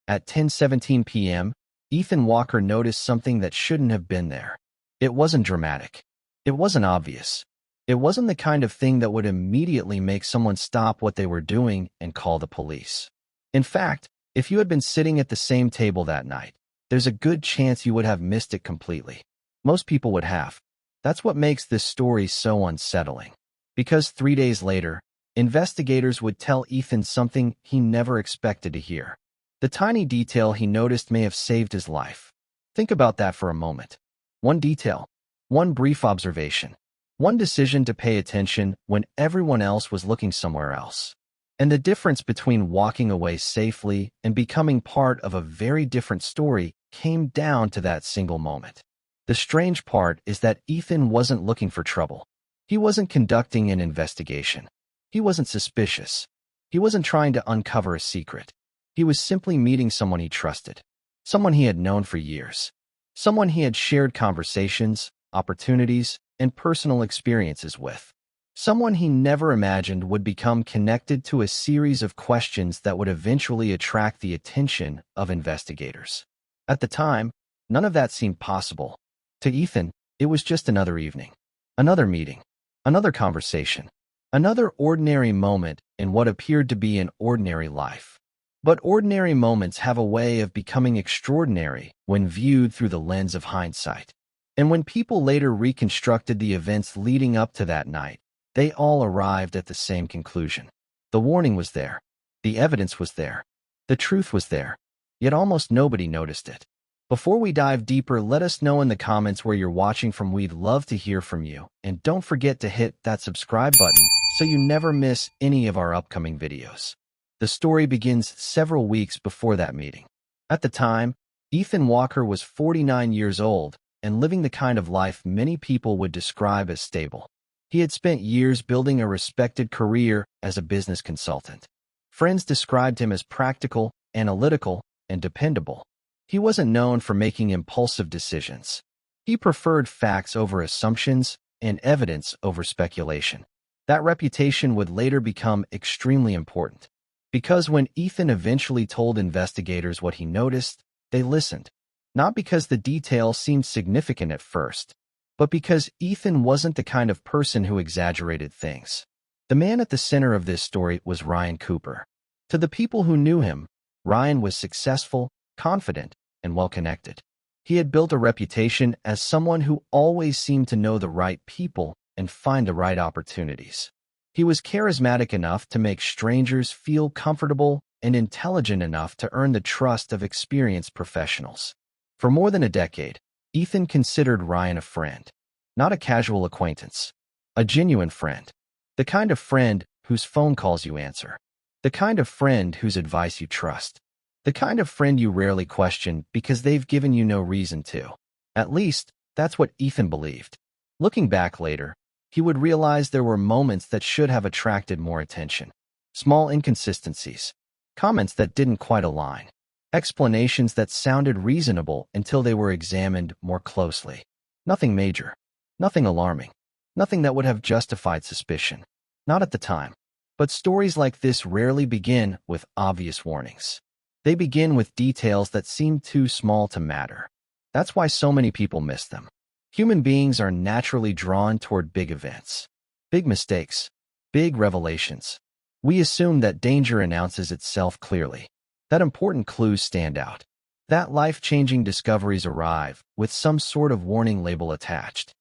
At 10:17 p.m., Ethan Walker noticed something that shouldn't have been there. It wasn't dramatic. It wasn't obvious. It wasn't the kind of thing that would immediately make someone stop what they were doing and call the police. In fact, if you had been sitting at the same table that night, there's a good chance you would have missed it completely. Most people would have. That's what makes this story so unsettling. Because 3 days later, investigators would tell Ethan something he never expected to hear. The tiny detail he noticed may have saved his life. Think about that for a moment. One detail, one brief observation, one decision to pay attention when everyone else was looking somewhere else. And the difference between walking away safely and becoming part of a very different story came down to that single moment. The strange part is that Ethan wasn't looking for trouble. He wasn't conducting an investigation. He wasn't suspicious. He wasn't trying to uncover a secret. He was simply meeting someone he trusted, someone he had known for years, someone he had shared conversations, opportunities, and personal experiences with, someone he never imagined would become connected to a series of questions that would eventually attract the attention of investigators. At the time, none of that seemed possible. To Ethan, it was just another evening, another meeting, another conversation, another ordinary moment in what appeared to be an ordinary life. But ordinary moments have a way of becoming extraordinary when viewed through the lens of hindsight. And when people later reconstructed the events leading up to that night, they all arrived at the same conclusion. The warning was there. The evidence was there. The truth was there. Yet almost nobody noticed it. Before we dive deeper, let us know in the comments where you're watching from. We'd love to hear from you. And don't forget to hit that subscribe button so you never miss any of our upcoming videos. The story begins several weeks before that meeting. At the time, Ethan Walker was 49 years old and living the kind of life many people would describe as stable. He had spent years building a respected career as a business consultant. Friends described him as practical, analytical, and dependable. He wasn't known for making impulsive decisions. He preferred facts over assumptions and evidence over speculation. That reputation would later become extremely important. Because when Ethan eventually told investigators what he noticed, they listened. Not because the details seemed significant at first, but because Ethan wasn't the kind of person who exaggerated things. The man at the center of this story was Ryan Cooper. To the people who knew him, Ryan was successful, confident, and well-connected. He had built a reputation as someone who always seemed to know the right people and find the right opportunities. He was charismatic enough to make strangers feel comfortable and intelligent enough to earn the trust of experienced professionals. For more than a decade, Ethan considered Ryan a friend, not a casual acquaintance, a genuine friend, the kind of friend whose phone calls you answer, the kind of friend whose advice you trust, the kind of friend you rarely question because they've given you no reason to. At least, that's what Ethan believed. Looking back later, he would realize there were moments that should have attracted more attention. Small inconsistencies, comments that didn't quite align, explanations that sounded reasonable until they were examined more closely. Nothing major, nothing alarming, nothing that would have justified suspicion. Not at the time. But stories like this rarely begin with obvious warnings. They begin with details that seem too small to matter. That's why so many people miss them. Human beings are naturally drawn toward big events, big mistakes, big revelations. We assume that danger announces itself clearly, that important clues stand out, that life-changing discoveries arrive with some sort of warning label attached.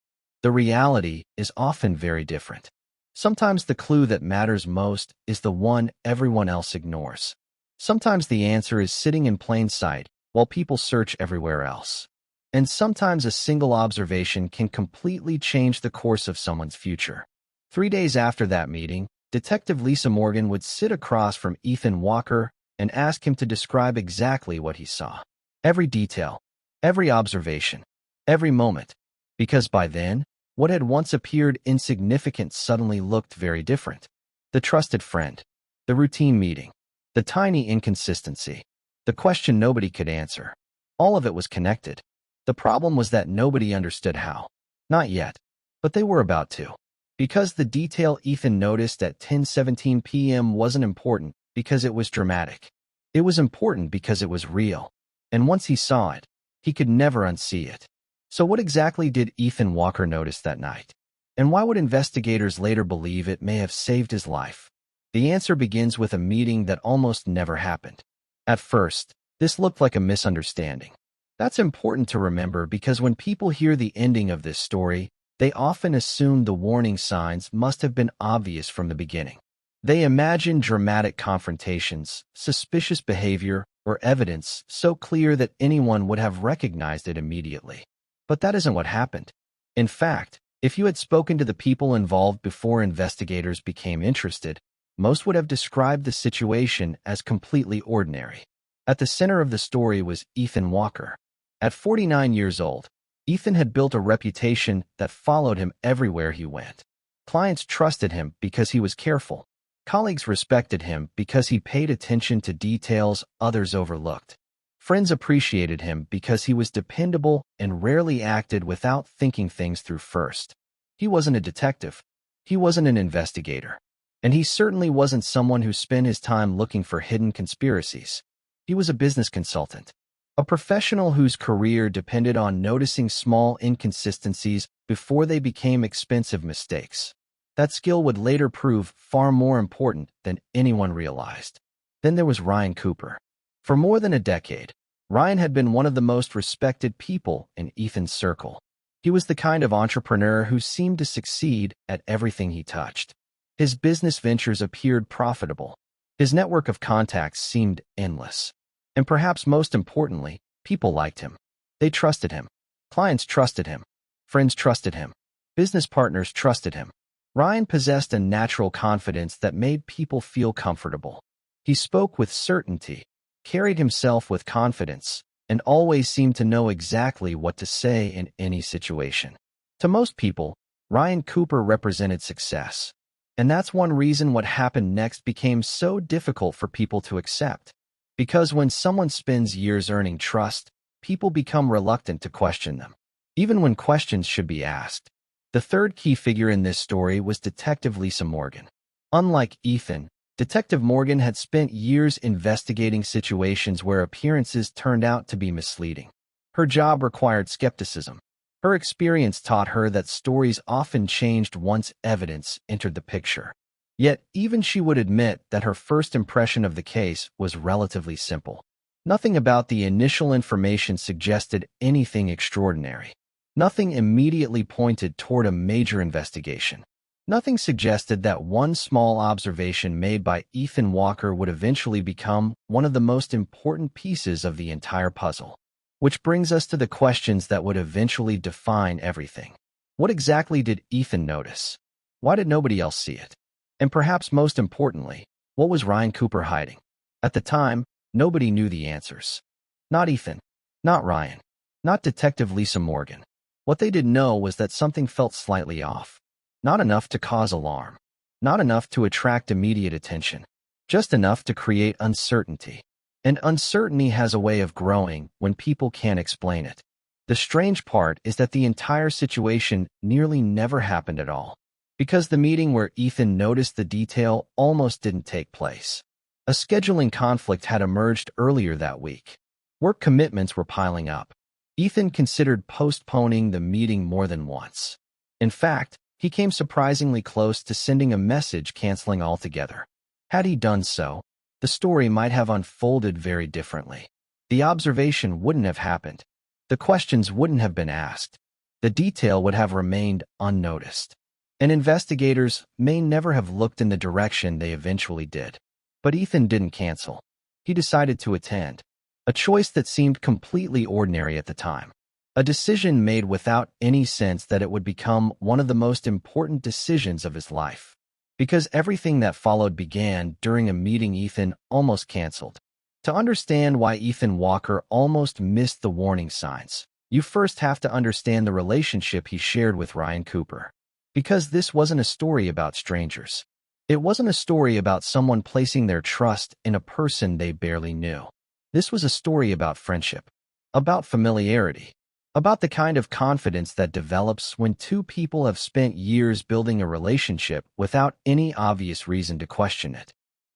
The reality is often very different. Sometimes the clue that matters most is the one everyone else ignores. Sometimes the answer is sitting in plain sight while people search everywhere else. And sometimes a single observation can completely change the course of someone's future. 3 days after that meeting, Detective Lisa Morgan would sit across from Ethan Walker and ask him to describe exactly what he saw. Every detail, every observation, every moment. Because by then, what had once appeared insignificant suddenly looked very different. The trusted friend, the routine meeting, the tiny inconsistency, the question nobody could answer. All of it was connected. The problem was that nobody understood how. Not yet, but they were about to. Because the detail Ethan noticed at 10:17 p.m. wasn't important, because it was dramatic. It was important because it was real, and once he saw it, he could never unsee it. So what exactly did Ethan Walker notice that night? And why would investigators later believe it may have saved his life? The answer begins with a meeting that almost never happened. At first, this looked like a misunderstanding. That's important to remember because when people hear the ending of this story, they often assume the warning signs must have been obvious from the beginning. They imagine dramatic confrontations, suspicious behavior, or evidence so clear that anyone would have recognized it immediately. But that isn't what happened. In fact, if you had spoken to the people involved before investigators became interested, most would have described the situation as completely ordinary. At the center of the story was Ethan Walker. At 49 years old, Ethan had built a reputation that followed him everywhere he went. Clients trusted him because he was careful. Colleagues respected him because he paid attention to details others overlooked. Friends appreciated him because he was dependable and rarely acted without thinking things through first. He wasn't a detective. He wasn't an investigator. And he certainly wasn't someone who spent his time looking for hidden conspiracies. He was a business consultant, a professional whose career depended on noticing small inconsistencies before they became expensive mistakes. That skill would later prove far more important than anyone realized. Then there was Ryan Cooper. For more than a decade, Ryan had been one of the most respected people in Ethan's circle. He was the kind of entrepreneur who seemed to succeed at everything he touched. His business ventures appeared profitable. His network of contacts seemed endless. And perhaps most importantly, people liked him. They trusted him. Clients trusted him. Friends trusted him. Business partners trusted him. Ryan possessed a natural confidence that made people feel comfortable. He spoke with certainty, carried himself with confidence, and always seemed to know exactly what to say in any situation. To most people, Ryan Cooper represented success. And that's one reason what happened next became so difficult for people to accept. Because when someone spends years earning trust, people become reluctant to question them, even when questions should be asked. The third key figure in this story was Detective Lisa Morgan. Unlike Ethan, Detective Morgan had spent years investigating situations where appearances turned out to be misleading. Her job required skepticism. Her experience taught her that stories often changed once evidence entered the picture. Yet, even she would admit that her first impression of the case was relatively simple. Nothing about the initial information suggested anything extraordinary. Nothing immediately pointed toward a major investigation. Nothing suggested that one small observation made by Ethan Walker would eventually become one of the most important pieces of the entire puzzle. Which brings us to the questions that would eventually define everything. What exactly did Ethan notice? Why did nobody else see it? And perhaps most importantly, what was Ryan Cooper hiding? At the time, nobody knew the answers. Not Ethan. Not Ryan. Not Detective Lisa Morgan. What they did know was that something felt slightly off. Not enough to cause alarm. Not enough to attract immediate attention. Just enough to create uncertainty. And uncertainty has a way of growing when people can't explain it. The strange part is that the entire situation nearly never happened at all. Because the meeting where Ethan noticed the detail almost didn't take place. A scheduling conflict had emerged earlier that week. Work commitments were piling up. Ethan considered postponing the meeting more than once. In fact, he came surprisingly close to sending a message canceling altogether. Had he done so, the story might have unfolded very differently. The observation wouldn't have happened. The questions wouldn't have been asked. The detail would have remained unnoticed. And investigators may never have looked in the direction they eventually did. But Ethan didn't cancel. He decided to attend. A choice that seemed completely ordinary at the time. A decision made without any sense that it would become one of the most important decisions of his life. Because everything that followed began during a meeting Ethan almost canceled. To understand why Ethan Walker almost missed the warning signs, you first have to understand the relationship he shared with Ryan Cooper. Because this wasn't a story about strangers. It wasn't a story about someone placing their trust in a person they barely knew. This was a story about friendship, about familiarity, about the kind of confidence that develops when two people have spent years building a relationship without any obvious reason to question it.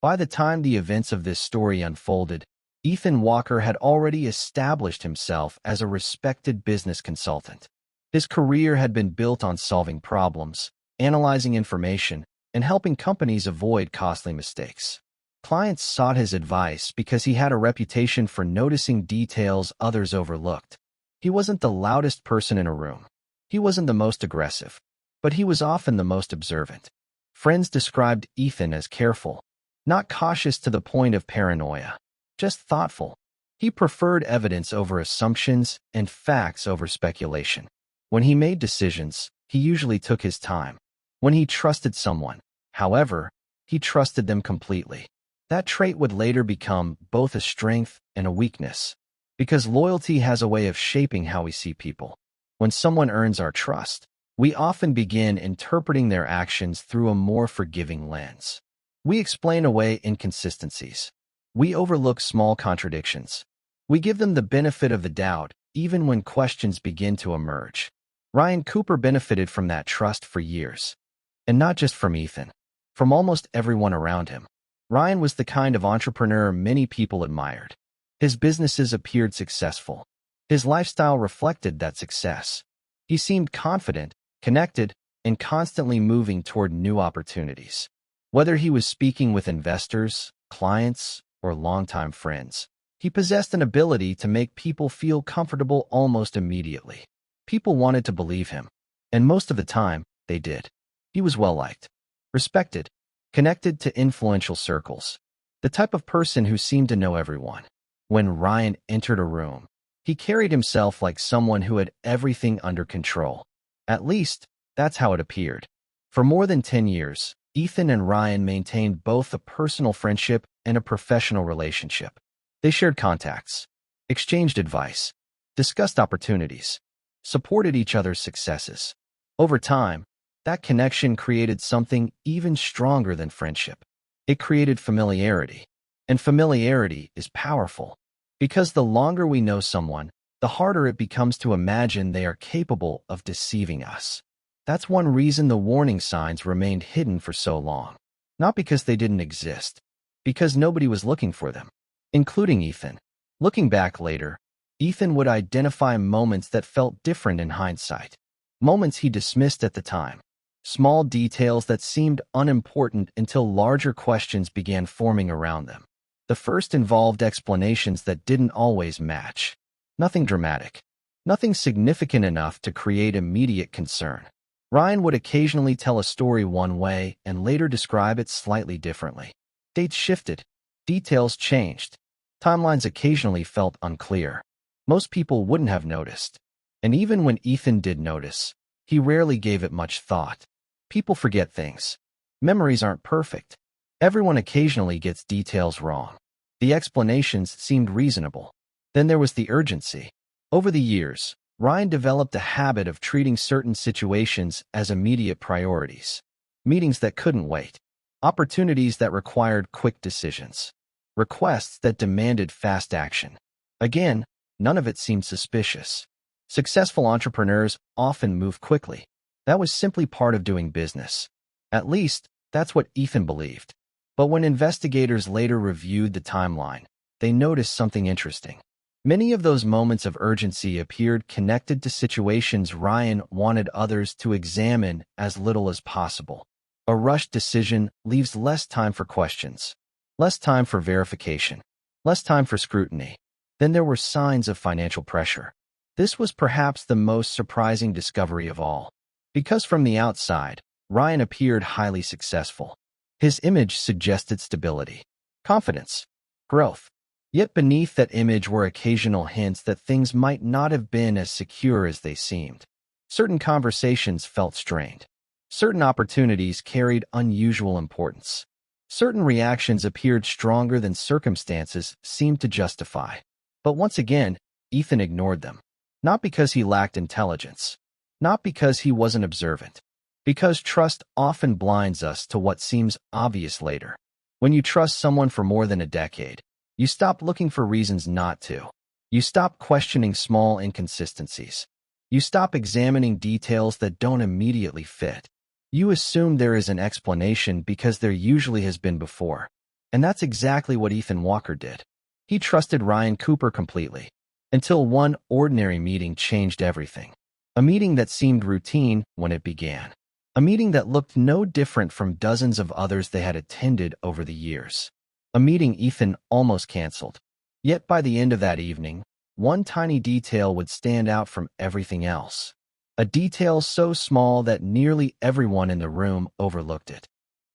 By the time the events of this story unfolded, Ethan Walker had already established himself as a respected business consultant. His career had been built on solving problems, analyzing information, and helping companies avoid costly mistakes. Clients sought his advice because he had a reputation for noticing details others overlooked. He wasn't the loudest person in a room. He wasn't the most aggressive, but he was often the most observant. Friends described Ethan as careful, not cautious to the point of paranoia, just thoughtful. He preferred evidence over assumptions and facts over speculation. When he made decisions, he usually took his time. When he trusted someone, however, he trusted them completely. That trait would later become both a strength and a weakness, because loyalty has a way of shaping how we see people. When someone earns our trust, we often begin interpreting their actions through a more forgiving lens. We explain away inconsistencies. We overlook small contradictions. We give them the benefit of the doubt, even when questions begin to emerge. Ryan Cooper benefited from that trust for years. And not just from Ethan, from almost everyone around him. Ryan was the kind of entrepreneur many people admired. His businesses appeared successful. His lifestyle reflected that success. He seemed confident, connected, and constantly moving toward new opportunities. Whether he was speaking with investors, clients, or longtime friends, he possessed an ability to make people feel comfortable almost immediately. People wanted to believe him, and most of the time, they did. He was well-liked, respected, connected to influential circles, the type of person who seemed to know everyone. When Ryan entered a room, he carried himself like someone who had everything under control. At least, that's how it appeared. For more than 10 years, Ethan and Ryan maintained both a personal friendship and a professional relationship. They shared contacts, exchanged advice, discussed opportunities, supported each other's successes. Over time, that connection created something even stronger than friendship. It created familiarity. And familiarity is powerful. Because the longer we know someone, the harder it becomes to imagine they are capable of deceiving us. That's one reason the warning signs remained hidden for so long. Not because they didn't exist, because nobody was looking for them, including Ethan. Looking back later, Ethan would identify moments that felt different in hindsight, moments he dismissed at the time, small details that seemed unimportant until larger questions began forming around them. The first involved explanations that didn't always match. Nothing dramatic, nothing significant enough to create immediate concern. Ryan would occasionally tell a story one way and later describe it slightly differently. Dates shifted, details changed, timelines occasionally felt unclear. Most people wouldn't have noticed. And even when Ethan did notice, he rarely gave it much thought. People forget things. Memories aren't perfect. Everyone occasionally gets details wrong. The explanations seemed reasonable. Then there was the urgency. Over the years, Ryan developed a habit of treating certain situations as immediate priorities. Meetings that couldn't wait. Opportunities that required quick decisions. Requests that demanded fast action. Again, none of it seemed suspicious. Successful entrepreneurs often move quickly. That was simply part of doing business. At least, that's what Ethan believed. But when investigators later reviewed the timeline, they noticed something interesting. Many of those moments of urgency appeared connected to situations Ryan wanted others to examine as little as possible. A rushed decision leaves less time for questions, less time for verification, less time for scrutiny. Then there were signs of financial pressure. This was perhaps the most surprising discovery of all. Because from the outside, Ryan appeared highly successful. His image suggested stability, confidence, growth. Yet beneath that image were occasional hints that things might not have been as secure as they seemed. Certain conversations felt strained. Certain opportunities carried unusual importance. Certain reactions appeared stronger than circumstances seemed to justify. But once again, Ethan ignored them. Not because he lacked intelligence. Not because he wasn't observant. Because trust often blinds us to what seems obvious later. When you trust someone for more than a decade, you stop looking for reasons not to. You stop questioning small inconsistencies. You stop examining details that don't immediately fit. You assume there is an explanation because there usually has been before. And that's exactly what Ethan Walker did. He trusted Ryan Cooper completely, until one ordinary meeting changed everything. A meeting that seemed routine when it began. A meeting that looked no different from dozens of others they had attended over the years. A meeting Ethan almost canceled. Yet by the end of that evening, one tiny detail would stand out from everything else. A detail so small that nearly everyone in the room overlooked it.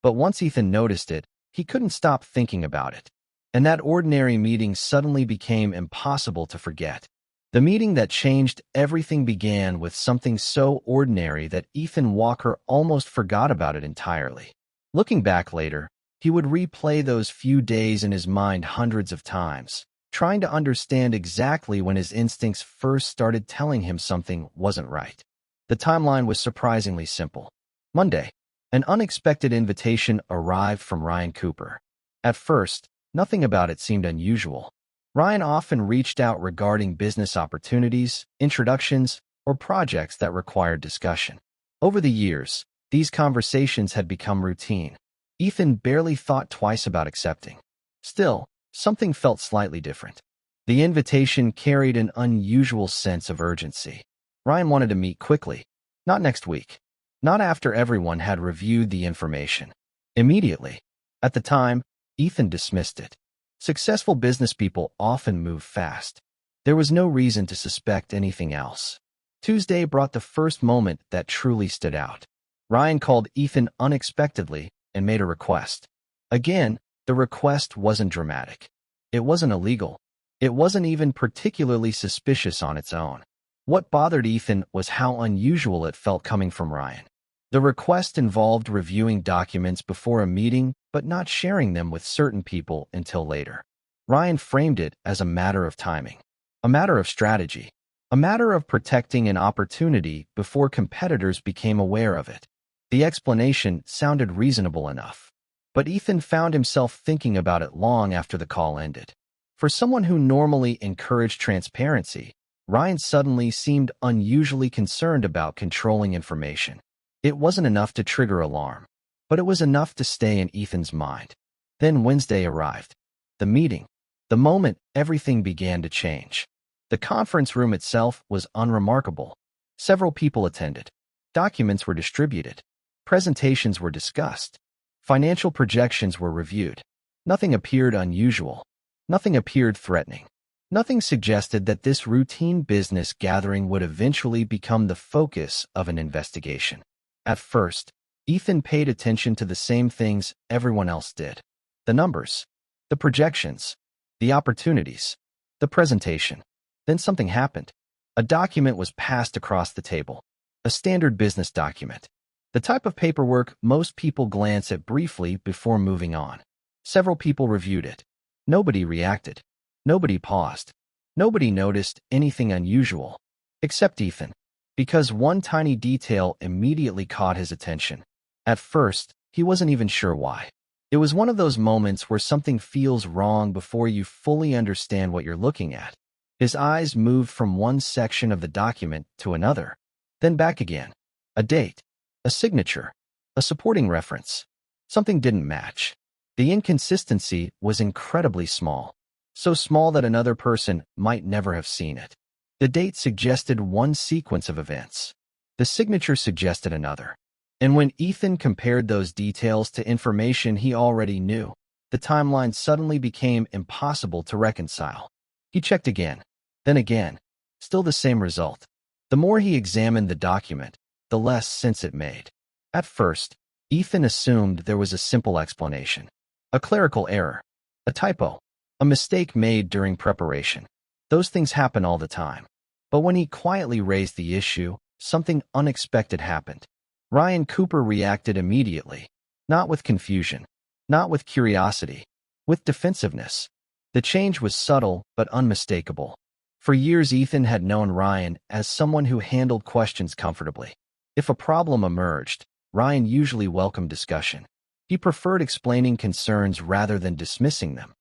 But once Ethan noticed it, he couldn't stop thinking about it. And that ordinary meeting suddenly became impossible to forget. The meeting that changed everything began with something so ordinary that Ethan Walker almost forgot about it entirely. Looking back later, he would replay those few days in his mind hundreds of times, trying to understand exactly when his instincts first started telling him something wasn't right. The timeline was surprisingly simple. Monday, an unexpected invitation arrived from Ryan Cooper. At first, nothing about it seemed unusual. Ryan often reached out regarding business opportunities, introductions, or projects that required discussion. Over the years, these conversations had become routine. Ethan barely thought twice about accepting. Still, something felt slightly different. The invitation carried an unusual sense of urgency. Ryan wanted to meet quickly, not next week, not after everyone had reviewed the information. Immediately. At the time, Ethan dismissed it. Successful business people often move fast. There was no reason to suspect anything else. Tuesday brought the first moment that truly stood out. Ryan called Ethan unexpectedly and made a request. Again, the request wasn't dramatic. It wasn't illegal. It wasn't even particularly suspicious on its own. What bothered Ethan was how unusual it felt coming from Ryan. The request involved reviewing documents before a meeting, but not sharing them with certain people until later. Ryan framed it as a matter of timing, a matter of strategy, a matter of protecting an opportunity before competitors became aware of it. The explanation sounded reasonable enough, but Ethan found himself thinking about it long after the call ended. For someone who normally encouraged transparency, Ryan suddenly seemed unusually concerned about controlling information. It wasn't enough to trigger alarm, but it was enough to stay in Ethan's mind. Then Wednesday arrived. The meeting. The moment everything began to change. The conference room itself was unremarkable. Several people attended. Documents were distributed. Presentations were discussed. Financial projections were reviewed. Nothing appeared unusual. Nothing appeared threatening. Nothing suggested that this routine business gathering would eventually become the focus of an investigation. At first, Ethan paid attention to the same things everyone else did. The numbers, the projections, the opportunities, the presentation. Then something happened. A document was passed across the table. A standard business document. The type of paperwork most people glance at briefly before moving on. Several people reviewed it. Nobody reacted. Nobody paused. Nobody noticed anything unusual, except Ethan, because one tiny detail immediately caught his attention. At first, he wasn't even sure why. It was one of those moments where something feels wrong before you fully understand what you're looking at. His eyes moved from one section of the document to another, then back again. A date, a signature, a supporting reference. Something didn't match. The inconsistency was incredibly small. So small that another person might never have seen it. The date suggested one sequence of events. The signature suggested another. And when Ethan compared those details to information he already knew, the timeline suddenly became impossible to reconcile. He checked again, then again. Still the same result. The more he examined the document, the less sense it made. At first, Ethan assumed there was a simple explanation. A clerical error. A typo. A mistake made during preparation. Those things happen all the time. But when he quietly raised the issue, something unexpected happened. Ryan Cooper reacted immediately, not with confusion, not with curiosity, with defensiveness. The change was subtle but unmistakable. For years, Ethan had known Ryan as someone who handled questions comfortably. If a problem emerged, Ryan usually welcomed discussion. He preferred explaining concerns rather than dismissing them.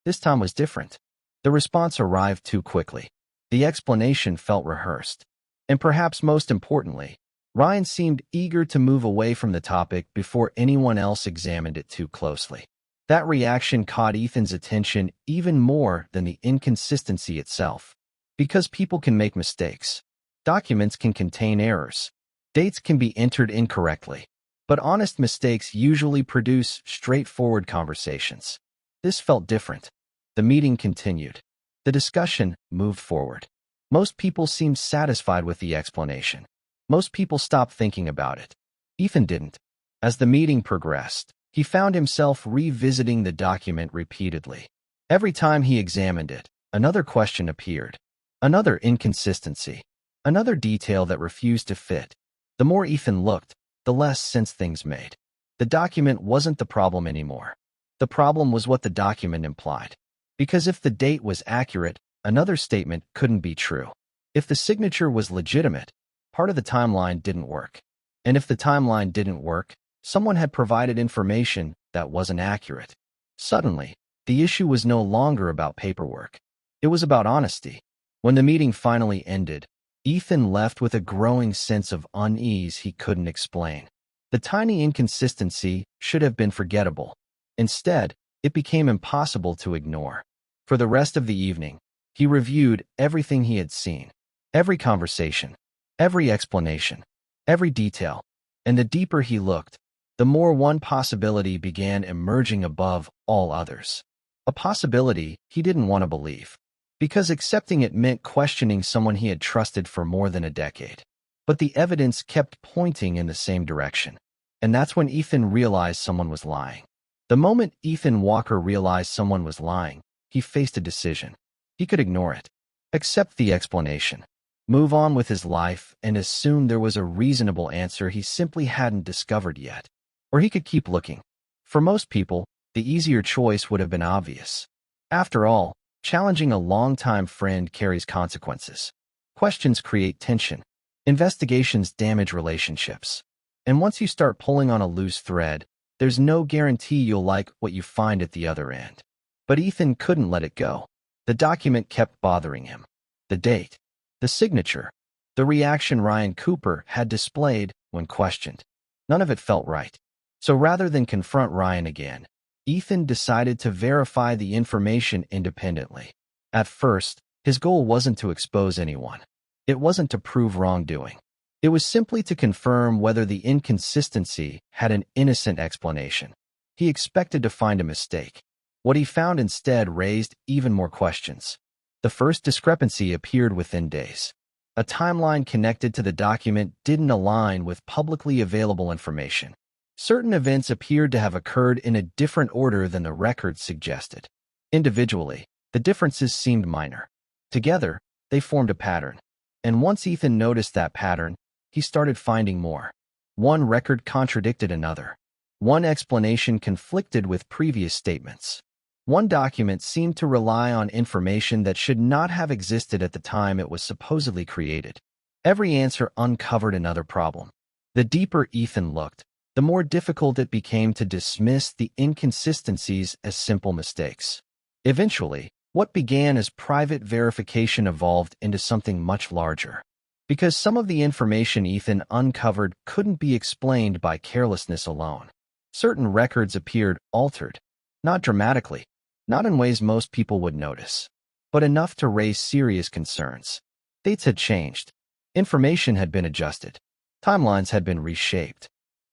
This time was different. The response arrived too quickly. The explanation felt rehearsed. And perhaps most importantly, Ryan seemed eager to move away from the topic before anyone else examined it too closely. That reaction caught Ethan's attention even more than the inconsistency itself. Because people can make mistakes. Documents can contain errors. Dates can be entered incorrectly. But honest mistakes usually produce straightforward conversations. This felt different. The meeting continued. The discussion moved forward. Most people seemed satisfied with the explanation. Most people stopped thinking about it. Ethan didn't. As the meeting progressed, he found himself revisiting the document repeatedly. Every time he examined it, another question appeared. Another inconsistency. Another detail that refused to fit. The more Ethan looked, the less sense things made. The document wasn't the problem anymore. The problem was what the document implied. Because if the date was accurate, another statement couldn't be true. If the signature was legitimate, part of the timeline didn't work. And if the timeline didn't work, someone had provided information that wasn't accurate. Suddenly, the issue was no longer about paperwork. It was about honesty. When the meeting finally ended, Ethan left with a growing sense of unease he couldn't explain. The tiny inconsistency should have been forgettable. Instead, it became impossible to ignore. For the rest of the evening, he reviewed everything he had seen. Every conversation, every explanation, every detail. And the deeper he looked, the more one possibility began emerging above all others. A possibility he didn't want to believe. Because accepting it meant questioning someone he had trusted for more than a decade. But the evidence kept pointing in the same direction. And that's when Ethan realized someone was lying. The moment Ethan Walker realized someone was lying, he faced a decision. He could ignore it, accept the explanation, move on with his life, and assume there was a reasonable answer he simply hadn't discovered yet. Or he could keep looking. For most people, the easier choice would have been obvious. After all, challenging a longtime friend carries consequences. Questions create tension. Investigations damage relationships. And once you start pulling on a loose thread, there's no guarantee you'll like what you find at the other end. But Ethan couldn't let it go. The document kept bothering him. The date, the signature, the reaction Ryan Cooper had displayed when questioned. None of it felt right. So rather than confront Ryan again, Ethan decided to verify the information independently. At first, his goal wasn't to expose anyone. It wasn't to prove wrongdoing. It was simply to confirm whether the inconsistency had an innocent explanation. He expected to find a mistake. What he found instead raised even more questions. The first discrepancy appeared within days. A timeline connected to the document didn't align with publicly available information. Certain events appeared to have occurred in a different order than the records suggested. Individually, the differences seemed minor. Together, they formed a pattern. And once Ethan noticed that pattern, he started finding more. One record contradicted another. One explanation conflicted with previous statements. One document seemed to rely on information that should not have existed at the time it was supposedly created. Every answer uncovered another problem. The deeper Ethan looked, the more difficult it became to dismiss the inconsistencies as simple mistakes. Eventually, what began as private verification evolved into something much larger. Because some of the information Ethan uncovered couldn't be explained by carelessness alone. Certain records appeared altered, not dramatically, not in ways most people would notice, but enough to raise serious concerns. Dates had changed, information had been adjusted, timelines had been reshaped,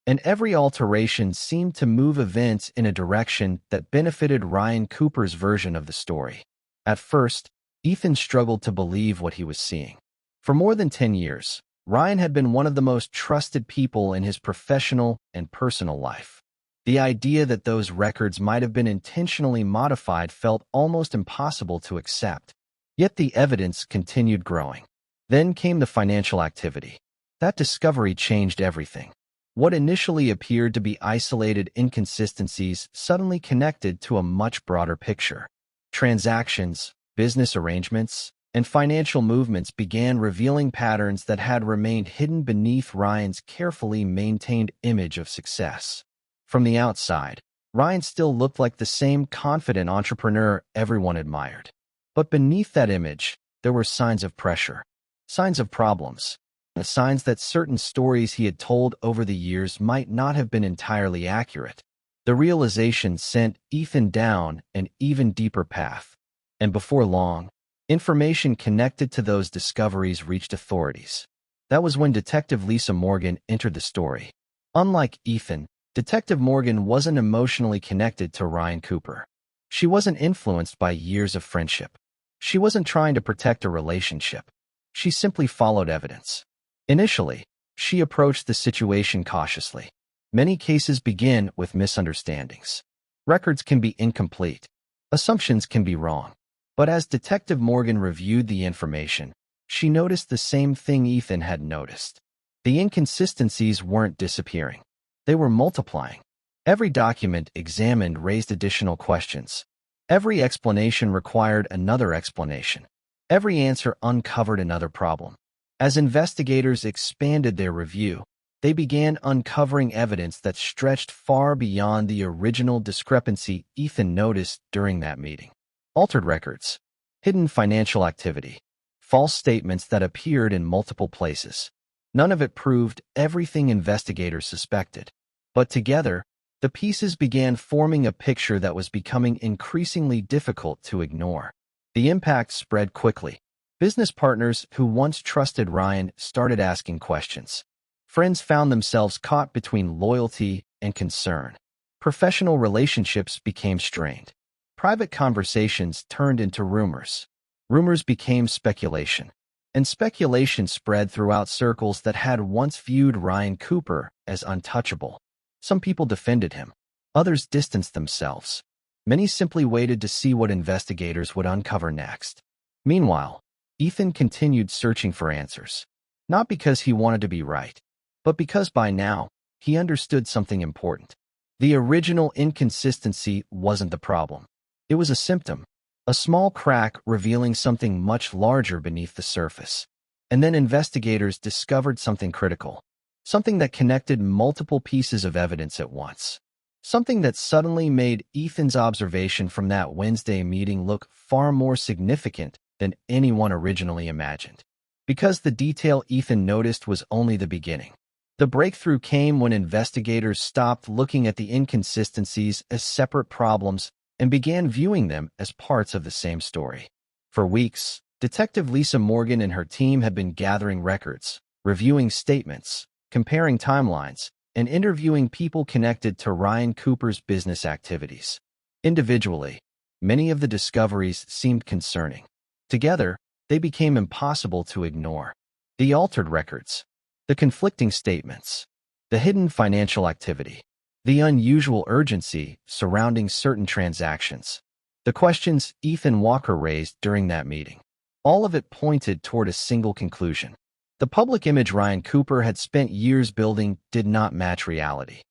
and every alteration seemed to move events in a direction that benefited Ryan Cooper's version of the story. At first, Ethan struggled to believe what he was seeing. For more than 10 years, Ryan had been one of the most trusted people in his professional and personal life. The idea that those records might have been intentionally modified felt almost impossible to accept. Yet the evidence continued growing. Then came the financial activity. That discovery changed everything. What initially appeared to be isolated inconsistencies suddenly connected to a much broader picture. Transactions, business arrangements, and financial movements began revealing patterns that had remained hidden beneath Ryan's carefully maintained image of success. From the outside, Ryan still looked like the same confident entrepreneur everyone admired. But beneath that image, there were signs of pressure, signs of problems, the signs that certain stories he had told over the years might not have been entirely accurate. The realization sent Ethan down an even deeper path. And before long, information connected to those discoveries reached authorities. That was when Detective Lisa Morgan entered the story. Unlike Ethan, Detective Morgan wasn't emotionally connected to Ryan Cooper. She wasn't influenced by years of friendship. She wasn't trying to protect a relationship. She simply followed evidence. Initially, she approached the situation cautiously. Many cases begin with misunderstandings. Records can be incomplete. Assumptions can be wrong. But as Detective Morgan reviewed the information, she noticed the same thing Ethan had noticed. The inconsistencies weren't disappearing. They were multiplying. Every document examined raised additional questions. Every explanation required another explanation. Every answer uncovered another problem. As investigators expanded their review, they began uncovering evidence that stretched far beyond the original discrepancy Ethan noticed during that meeting. Altered records, hidden financial activity, false statements that appeared in multiple places. None of it proved everything investigators suspected. But together, the pieces began forming a picture that was becoming increasingly difficult to ignore. The impact spread quickly. Business partners who once trusted Ryan started asking questions. Friends found themselves caught between loyalty and concern. Professional relationships became strained. Private conversations turned into rumors. Rumors became speculation. And speculation spread throughout circles that had once viewed Ryan Cooper as untouchable. Some people defended him. Others distanced themselves. Many simply waited to see what investigators would uncover next. Meanwhile, Ethan continued searching for answers. Not because he wanted to be right, but because by now, he understood something important. The original inconsistency wasn't the problem. It was a symptom, a small crack revealing something much larger beneath the surface. And then investigators discovered something critical, something that connected multiple pieces of evidence at once. Something that suddenly made Ethan's observation from that Wednesday meeting look far more significant than anyone originally imagined. Because the detail Ethan noticed was only the beginning. The breakthrough came when investigators stopped looking at the inconsistencies as separate problems and began viewing them as parts of the same story. For weeks, Detective Lisa Morgan and her team had been gathering records, reviewing statements, comparing timelines, and interviewing people connected to Ryan Cooper's business activities. Individually, many of the discoveries seemed concerning. Together, they became impossible to ignore. The altered records, the conflicting statements, the hidden financial activity, the unusual urgency surrounding certain transactions, the questions Ethan Walker raised during that meeting. All of it pointed toward a single conclusion. The public image Ryan Cooper had spent years building did not match reality.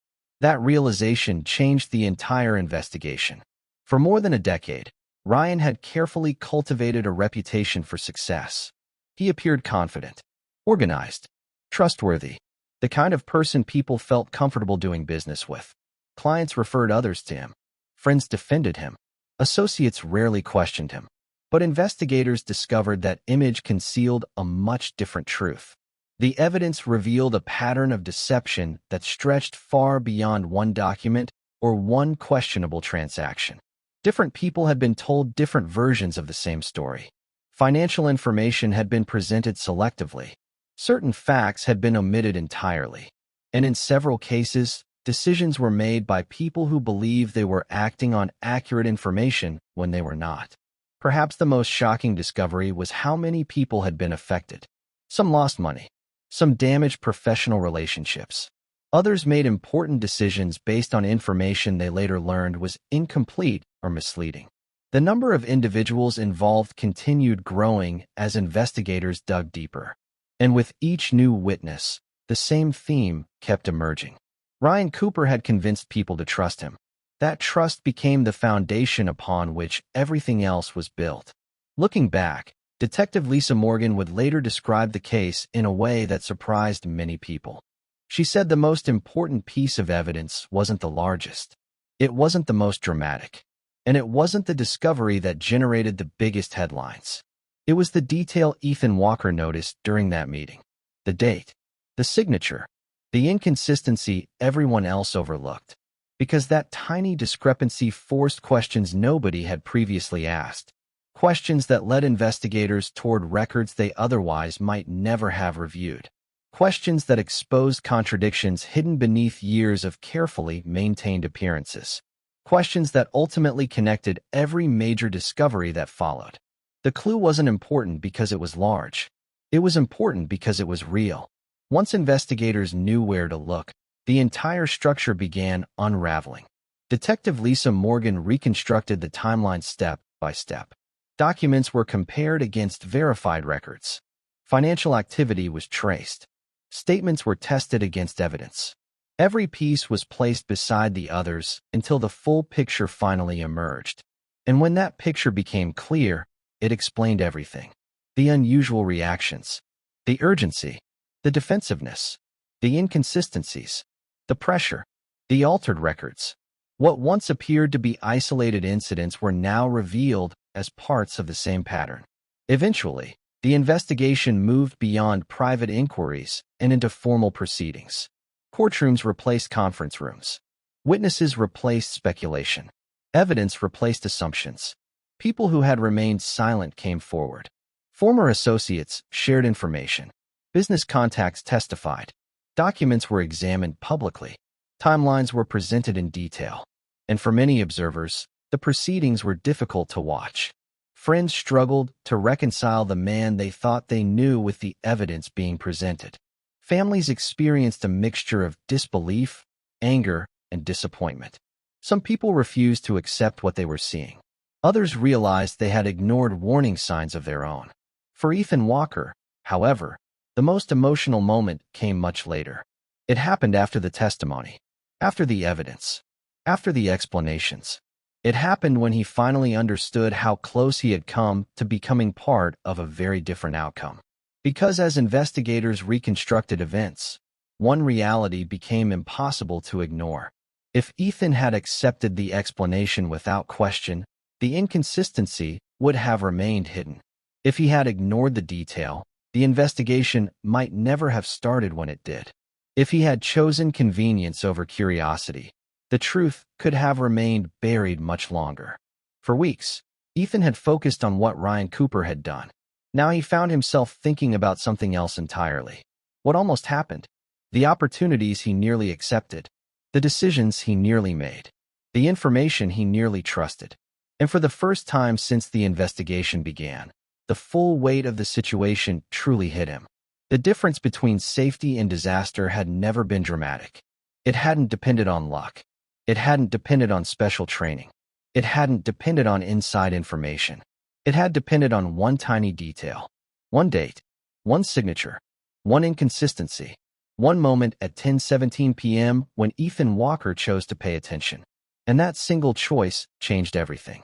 That realization changed the entire investigation. For more than a decade, Ryan had carefully cultivated a reputation for success. He appeared confident, organized, trustworthy, the kind of person people felt comfortable doing business with. Clients referred others to him. Friends defended him. Associates rarely questioned him. But investigators discovered that image concealed a much different truth. The evidence revealed a pattern of deception that stretched far beyond one document or one questionable transaction. Different people had been told different versions of the same story. Financial information had been presented selectively. Certain facts had been omitted entirely. And in several cases, decisions were made by people who believed they were acting on accurate information when they were not. Perhaps the most shocking discovery was how many people had been affected. Some lost money. Some damaged professional relationships. Others made important decisions based on information they later learned was incomplete or misleading. The number of individuals involved continued growing as investigators dug deeper. And with each new witness, the same theme kept emerging. Ryan Cooper had convinced people to trust him. That trust became the foundation upon which everything else was built. Looking back, Detective Lisa Morgan would later describe the case in a way that surprised many people. She said the most important piece of evidence wasn't the largest. It wasn't the most dramatic. And it wasn't the discovery that generated the biggest headlines. It was the detail Ethan Walker noticed during that meeting. The date, the signature, the inconsistency everyone else overlooked. Because that tiny discrepancy forced questions nobody had previously asked. Questions that led investigators toward records they otherwise might never have reviewed. Questions that exposed contradictions hidden beneath years of carefully maintained appearances. Questions that ultimately connected every major discovery that followed. The clue wasn't important because it was large. It was important because it was real. Once investigators knew where to look, the entire structure began unraveling. Detective Lisa Morgan reconstructed the timeline step by step. Documents were compared against verified records. Financial activity was traced. Statements were tested against evidence. Every piece was placed beside the others until the full picture finally emerged. And when that picture became clear, it explained everything. The unusual reactions, the urgency, the defensiveness, the inconsistencies, the pressure, the altered records. What once appeared to be isolated incidents were now revealed as parts of the same pattern. Eventually, the investigation moved beyond private inquiries and into formal proceedings. Courtrooms replaced conference rooms. Witnesses replaced speculation. Evidence replaced assumptions. People who had remained silent came forward. Former associates shared information. Business contacts testified. Documents were examined publicly. Timelines were presented in detail. And for many observers, the proceedings were difficult to watch. Friends struggled to reconcile the man they thought they knew with the evidence being presented. Families experienced a mixture of disbelief, anger, and disappointment. Some people refused to accept what they were seeing. Others realized they had ignored warning signs of their own. For Ethan Walker, however, the most emotional moment came much later. It happened after the testimony, after the evidence, after the explanations. It happened when he finally understood how close he had come to becoming part of a very different outcome. Because as investigators reconstructed events, one reality became impossible to ignore. If Ethan had accepted the explanation without question, the inconsistency would have remained hidden. If he had ignored the detail, the investigation might never have started when it did. If he had chosen convenience over curiosity, the truth could have remained buried much longer. For weeks, Ethan had focused on what Ryan Cooper had done. Now he found himself thinking about something else entirely. What almost happened? The opportunities he nearly accepted. The decisions he nearly made. The information he nearly trusted. And for the first time since the investigation began, the full weight of the situation truly hit him. The difference between safety and disaster had never been dramatic. It hadn't depended on luck. It hadn't depended on special training. It hadn't depended on inside information. It had depended on one tiny detail. One date. One signature. One inconsistency. One moment at 10:17 p.m. when Ethan Walker chose to pay attention. And that single choice changed everything.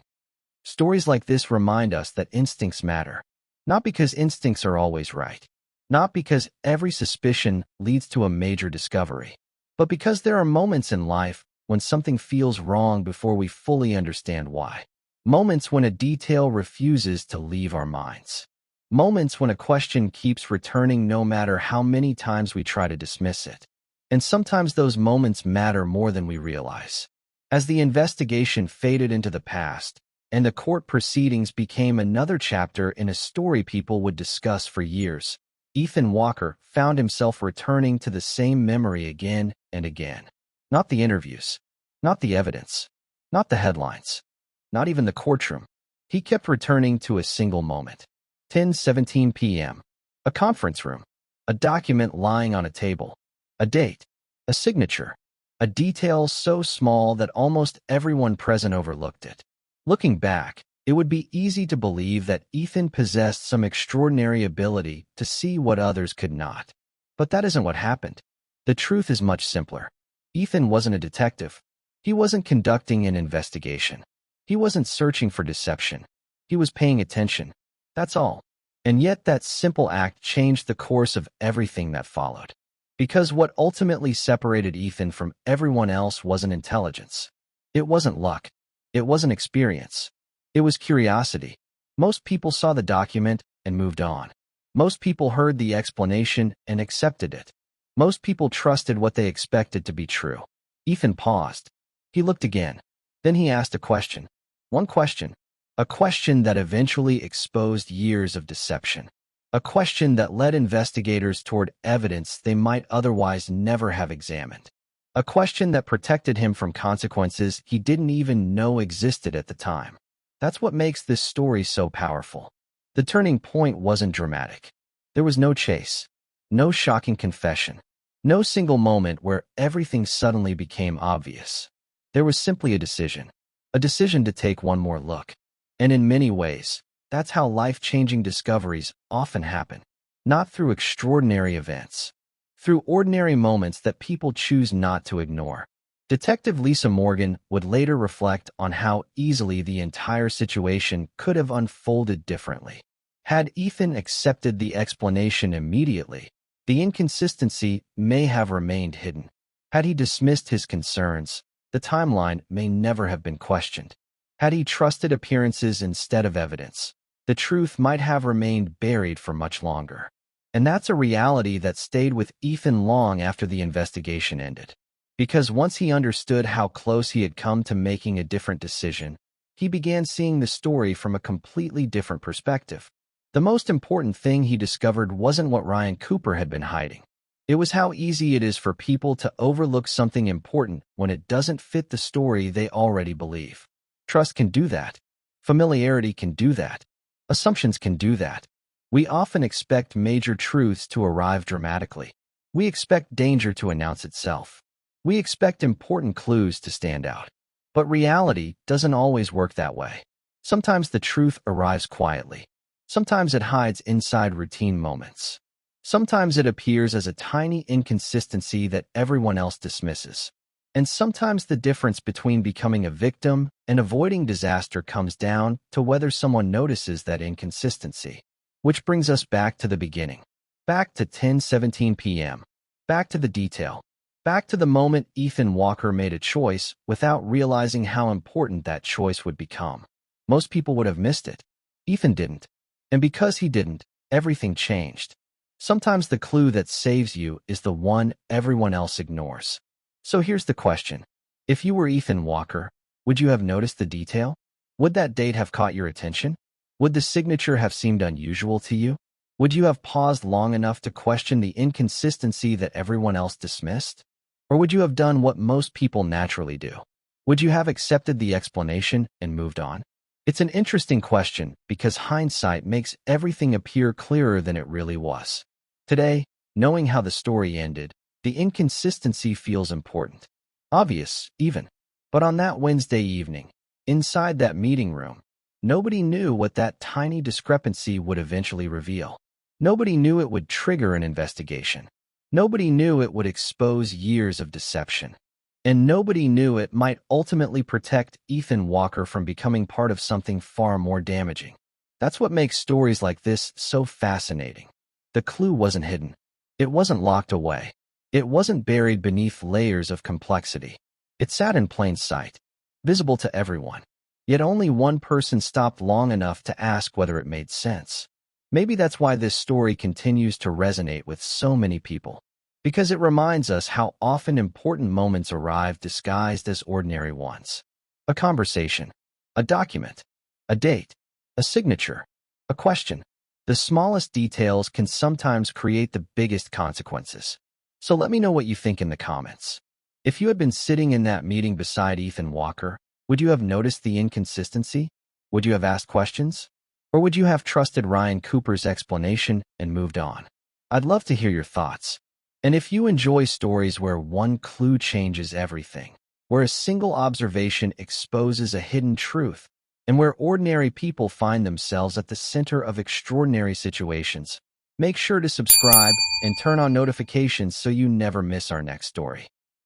Stories like this remind us that instincts matter. Not because instincts are always right. Not because every suspicion leads to a major discovery. But because there are moments in life when something feels wrong before we fully understand why. Moments when a detail refuses to leave our minds. Moments when a question keeps returning no matter how many times we try to dismiss it. And sometimes those moments matter more than we realize. As the investigation faded into the past, and the court proceedings became another chapter in a story people would discuss for years, Ethan Walker found himself returning to the same memory again and again. Not the interviews, not the evidence, not the headlines, not even the courtroom. He kept returning to a single moment. 10:17 p.m. A conference room. A document lying on a table. A date. A signature. A detail so small that almost everyone present overlooked it. Looking back, it would be easy to believe that Ethan possessed some extraordinary ability to see what others could not. But that isn't what happened. The truth is much simpler. Ethan wasn't a detective. He wasn't conducting an investigation. He wasn't searching for deception. He was paying attention. That's all. And yet that simple act changed the course of everything that followed. Because what ultimately separated Ethan from everyone else wasn't intelligence. It wasn't luck. It wasn't experience. It was curiosity. Most people saw the document and moved on. Most people heard the explanation and accepted it. Most people trusted what they expected to be true. Ethan paused. He looked again. Then he asked a question. One question. A question that eventually exposed years of deception. A question that led investigators toward evidence they might otherwise never have examined. A question that protected him from consequences he didn't even know existed at the time. That's what makes this story so powerful. The turning point wasn't dramatic. There was no chase, no shocking confession, no single moment where everything suddenly became obvious. There was simply a decision to take one more look. And in many ways, that's how life-changing discoveries often happen. Not through extraordinary events, through ordinary moments that people choose not to ignore. Detective Lisa Morgan would later reflect on how easily the entire situation could have unfolded differently. Had Ethan accepted the explanation immediately, the inconsistency may have remained hidden. Had he dismissed his concerns, the timeline may never have been questioned. Had he trusted appearances instead of evidence, the truth might have remained buried for much longer. And that's a reality that stayed with Ethan long after the investigation ended. Because once he understood how close he had come to making a different decision, he began seeing the story from a completely different perspective. The most important thing he discovered wasn't what Ryan Cooper had been hiding. It was how easy it is for people to overlook something important when it doesn't fit the story they already believe. Trust can do that. Familiarity can do that. Assumptions can do that. We often expect major truths to arrive dramatically. We expect danger to announce itself. We expect important clues to stand out. But reality doesn't always work that way. Sometimes the truth arrives quietly. Sometimes it hides inside routine moments. Sometimes it appears as a tiny inconsistency that everyone else dismisses. And sometimes the difference between becoming a victim and avoiding disaster comes down to whether someone notices that inconsistency. Which brings us back to the beginning. Back to 10:17 p.m. Back to the detail. Back to the moment Ethan Walker made a choice without realizing how important that choice would become. Most people would have missed it. Ethan didn't. And because he didn't, everything changed. Sometimes the clue that saves you is the one everyone else ignores. So here's the question. If you were Ethan Walker, would you have noticed the detail? Would that date have caught your attention? Would the signature have seemed unusual to you? Would you have paused long enough to question the inconsistency that everyone else dismissed? Or would you have done what most people naturally do? Would you have accepted the explanation and moved on? It's an interesting question because hindsight makes everything appear clearer than it really was. Today, knowing how the story ended, the inconsistency feels important. Obvious, even. But on that Wednesday evening, inside that meeting room, nobody knew what that tiny discrepancy would eventually reveal. Nobody knew it would trigger an investigation. Nobody knew it would expose years of deception. And nobody knew it might ultimately protect Ethan Walker from becoming part of something far more damaging. That's what makes stories like this so fascinating. The clue wasn't hidden. It wasn't locked away. It wasn't buried beneath layers of complexity. It sat in plain sight, visible to everyone. Yet only one person stopped long enough to ask whether it made sense. Maybe that's why this story continues to resonate with so many people. Because it reminds us how often important moments arrive disguised as ordinary ones. A conversation, a document, a date, a signature, a question. The smallest details can sometimes create the biggest consequences. So let me know what you think in the comments. If you had been sitting in that meeting beside Ethan Walker, would you have noticed the inconsistency? Would you have asked questions? Or would you have trusted Ryan Cooper's explanation and moved on? I'd love to hear your thoughts. And if you enjoy stories where one clue changes everything, where a single observation exposes a hidden truth, and where ordinary people find themselves at the center of extraordinary situations, make sure to subscribe and turn on notifications so you never miss our next story.